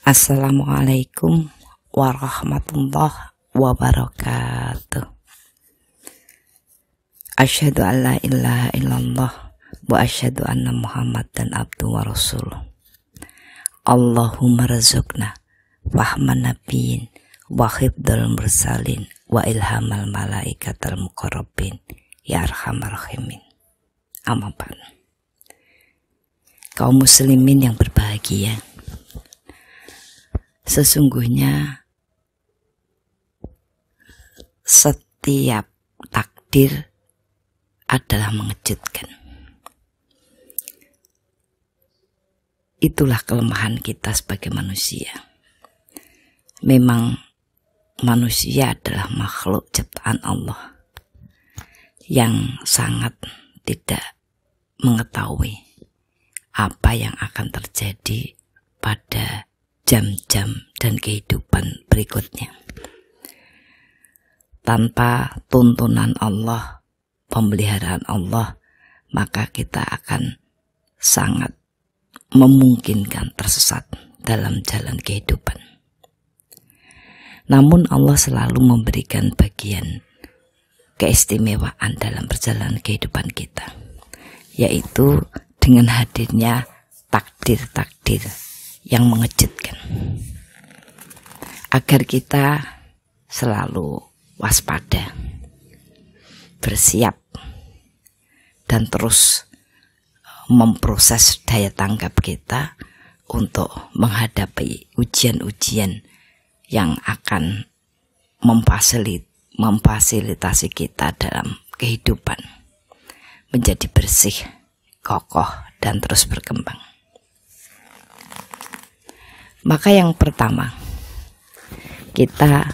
Assalamualaikum warahmatullahi wabarakatuh. Asyhadu an la ilaha illallah wa asyhadu anna Muhammadan abduhu wa rasuluh. Allahumma razuqna fahman nabiyyin wa hifdzal mursalin wa ilhamal malaikatal muqarrabin ya arhamar rahimin. Amma ba'd. Kaum muslimin yang berbahagia, sesungguhnya setiap takdir adalah mengejutkan. Itulah kelemahan kita sebagai manusia. Memang manusia adalah makhluk ciptaan Allah yang sangat tidak mengetahui apa yang akan terjadi pada jam-jam dan kehidupan berikutnya. Tanpa tuntunan Allah, pemeliharaan Allah, maka kita akan sangat memungkinkan tersesat dalam jalan kehidupan. Namun Allah selalu memberikan bagian keistimewaan dalam perjalanan kehidupan kita, yaitu dengan hadirnya takdir-takdir yang mengejutkan, agar kita selalu waspada, bersiap, dan terus memproses daya tanggap kita untuk menghadapi ujian-ujian yang akan memfasilitasi kita dalam kehidupan menjadi bersih, kokoh, dan terus berkembang. Maka yang pertama, kita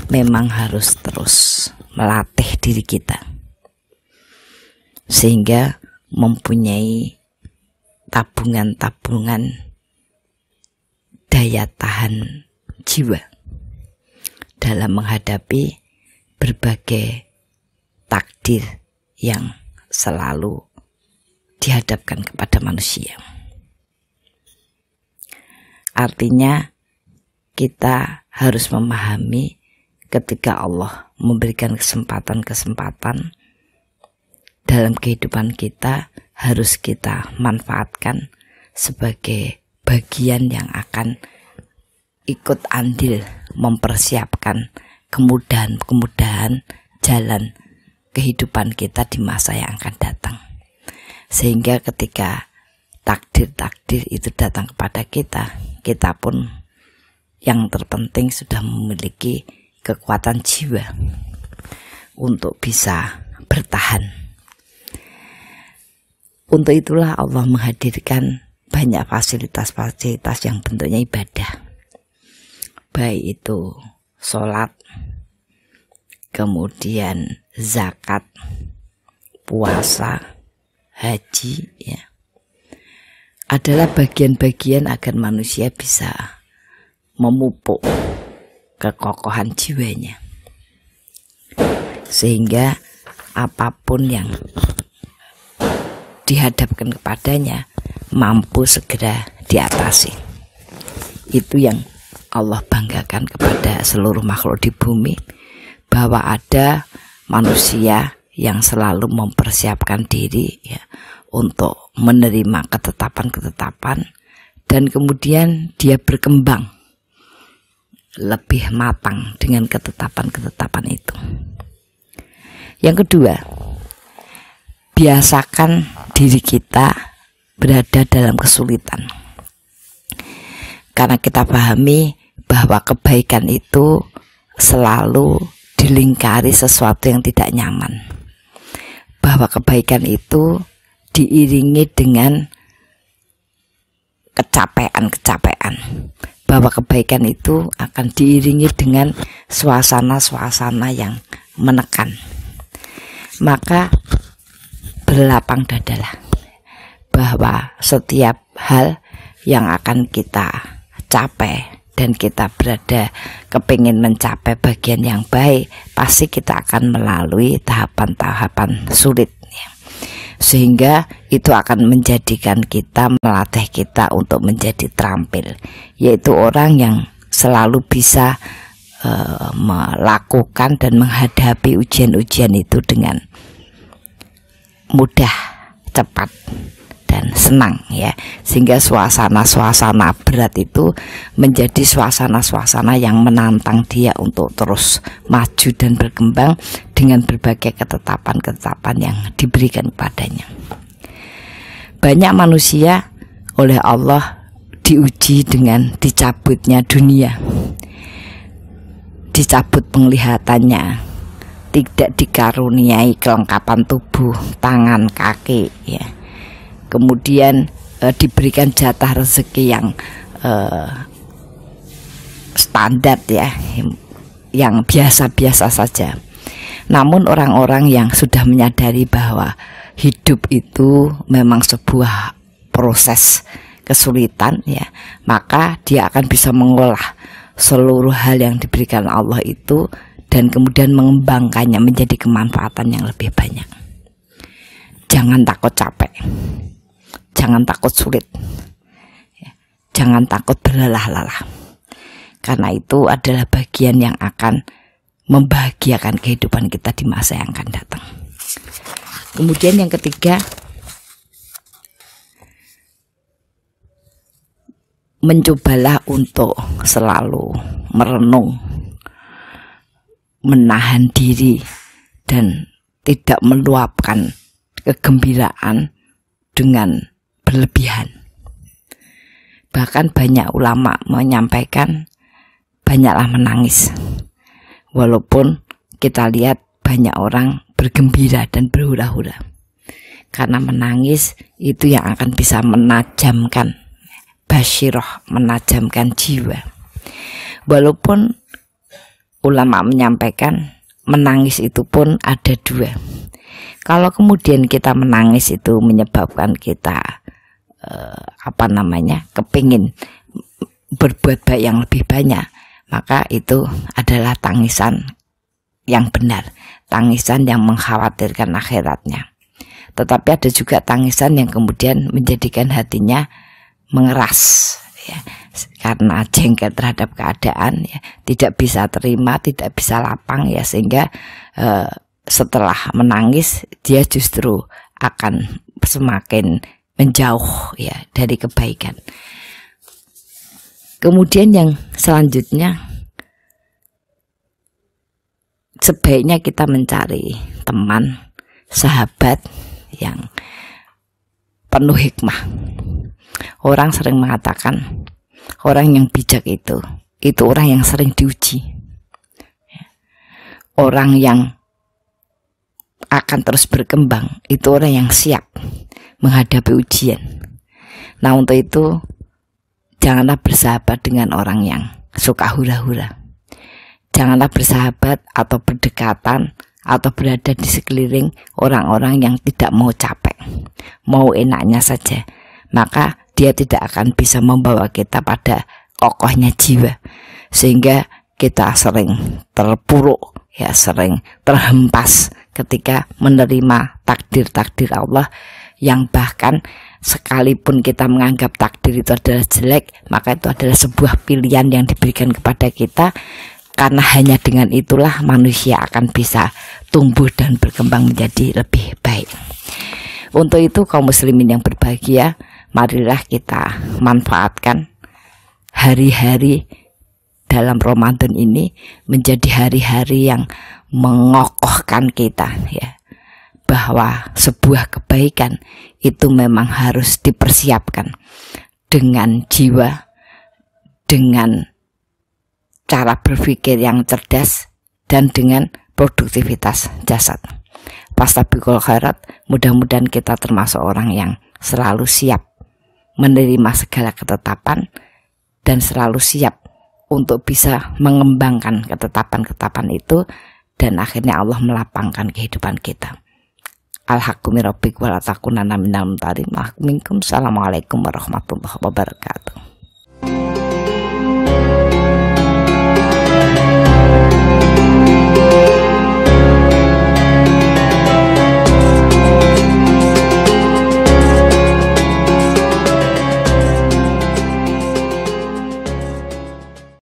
memang harus terus melatih diri kita sehingga mempunyai tabungan-tabungan daya tahan jiwa dalam menghadapi berbagai takdir yang selalu dihadapkan kepada manusia. Artinya kita harus memahami ketika Allah memberikan kesempatan-kesempatan dalam kehidupan kita, harus kita manfaatkan sebagai bagian yang akan ikut andil mempersiapkan kemudahan-kemudahan jalan kehidupan kita di masa yang akan datang. Sehingga ketika takdir-takdir itu datang kepada kita, kita pun yang terpenting sudah memiliki kekuatan jiwa untuk bisa bertahan. Untuk itulah Allah menghadirkan banyak fasilitas-fasilitas yang bentuknya ibadah, baik itu sholat, kemudian zakat, puasa, haji, ya, adalah bagian-bagian agar manusia bisa memupuk kekokohan jiwanya, sehingga apapun yang dihadapkan kepadanya mampu segera diatasi. Itu yang Allah banggakan kepada seluruh makhluk di bumi, bahwa ada manusia yang selalu mempersiapkan diri, ya, untuk menerima ketetapan-ketetapan, dan kemudian dia berkembang lebih matang dengan ketetapan-ketetapan itu. Yang kedua, biasakan diri kita berada dalam kesulitan, karena kita pahami bahwa kebaikan itu selalu dilingkari sesuatu yang tidak nyaman, bahwa kebaikan itu diiringi dengan kecapean-kecapean, bahwa kebaikan itu akan diiringi dengan suasana-suasana yang menekan. Maka berlapang dadalah bahwa setiap hal yang akan kita capai dan kita berada kepingin mencapai bagian yang baik, pasti kita akan melalui tahapan-tahapan sulit, ya. sehingga itu akan menjadikan kita, melatih kita untuk menjadi terampil, yaitu orang yang selalu bisa melakukan dan menghadapi ujian-ujian itu dengan mudah, cepat, dan senang ya, sehingga suasana-suasana berat itu menjadi suasana-suasana yang menantang dia untuk terus maju dan berkembang dengan berbagai ketetapan-ketetapan yang diberikan padanya. Banyak manusia oleh Allah diuji dengan dicabutnya dunia, dicabut penglihatannya, tidak dikaruniai kelengkapan tubuh, tangan, kaki ya. Kemudian diberikan jatah rezeki yang standar ya, yang biasa-biasa saja. Namun orang-orang yang sudah menyadari bahwa hidup itu memang sebuah proses kesulitan ya, maka dia akan bisa mengolah seluruh hal yang diberikan Allah itu dan kemudian mengembangkannya menjadi kemanfaatan yang lebih banyak. Jangan takut capek, jangan takut sulit, jangan takut berlelah-lelah, karena itu adalah bagian yang akan membahagiakan kehidupan kita di masa yang akan datang. Kemudian yang ketiga, mencobalah untuk selalu merenung, menahan diri, dan tidak meluapkan kegembiraan dengan berlebihan. Bahkan banyak ulama menyampaikan banyaklah menangis, walaupun kita lihat banyak orang bergembira dan berhura-hura, karena menangis itu yang akan bisa menajamkan basyiroh, menajamkan jiwa. Walaupun ulama menyampaikan menangis itu pun ada dua. Kalau kemudian kita menangis itu menyebabkan kita kepingin berbuat baik yang lebih banyak, maka itu adalah tangisan yang benar, tangisan yang mengkhawatirkan akhiratnya. Tetapi ada juga tangisan yang kemudian menjadikan hatinya mengeras ya, karena jengkel terhadap keadaan ya, tidak bisa terima, tidak bisa lapang ya, sehingga setelah menangis dia justru akan semakin menjauh ya dari kebaikan. Kemudian yang selanjutnya, sebaiknya kita mencari teman, sahabat yang penuh hikmah. Orang sering mengatakan orang yang bijak itu orang yang sering diuji, orang yang akan terus berkembang itu orang yang siap menghadapi ujian. Nah, untuk itu janganlah bersahabat dengan orang yang suka hura-hura. Janganlah bersahabat atau berdekatan atau berada di sekeliling orang-orang yang tidak mau capek, mau enaknya saja. Maka dia tidak akan bisa membawa kita pada kokohnya jiwa, sehingga kita sering terpuruk ya, sering terhempas ketika menerima takdir-takdir Allah, yang bahkan sekalipun kita menganggap takdir itu adalah jelek, maka itu adalah sebuah pilihan yang diberikan kepada kita, karena hanya dengan itulah manusia akan bisa tumbuh dan berkembang menjadi lebih baik. Untuk itu kaum muslimin yang berbahagia, marilah kita manfaatkan hari-hari dalam Ramadan ini menjadi hari-hari yang mengokohkan kita ya, bahwa sebuah kebaikan itu memang harus dipersiapkan dengan jiwa, dengan cara berpikir yang cerdas, dan dengan produktivitas jasad. Fastabiqul khairat, mudah-mudahan kita termasuk orang yang selalu siap menerima segala ketetapan dan selalu siap untuk bisa mengembangkan ketetapan-ketetapan itu, dan akhirnya Allah melapangkan kehidupan kita. Al-haqqu min rabbik wa la takunanna minal mumtarin. Assalamualaikum warahmatullahi wabarakatuh.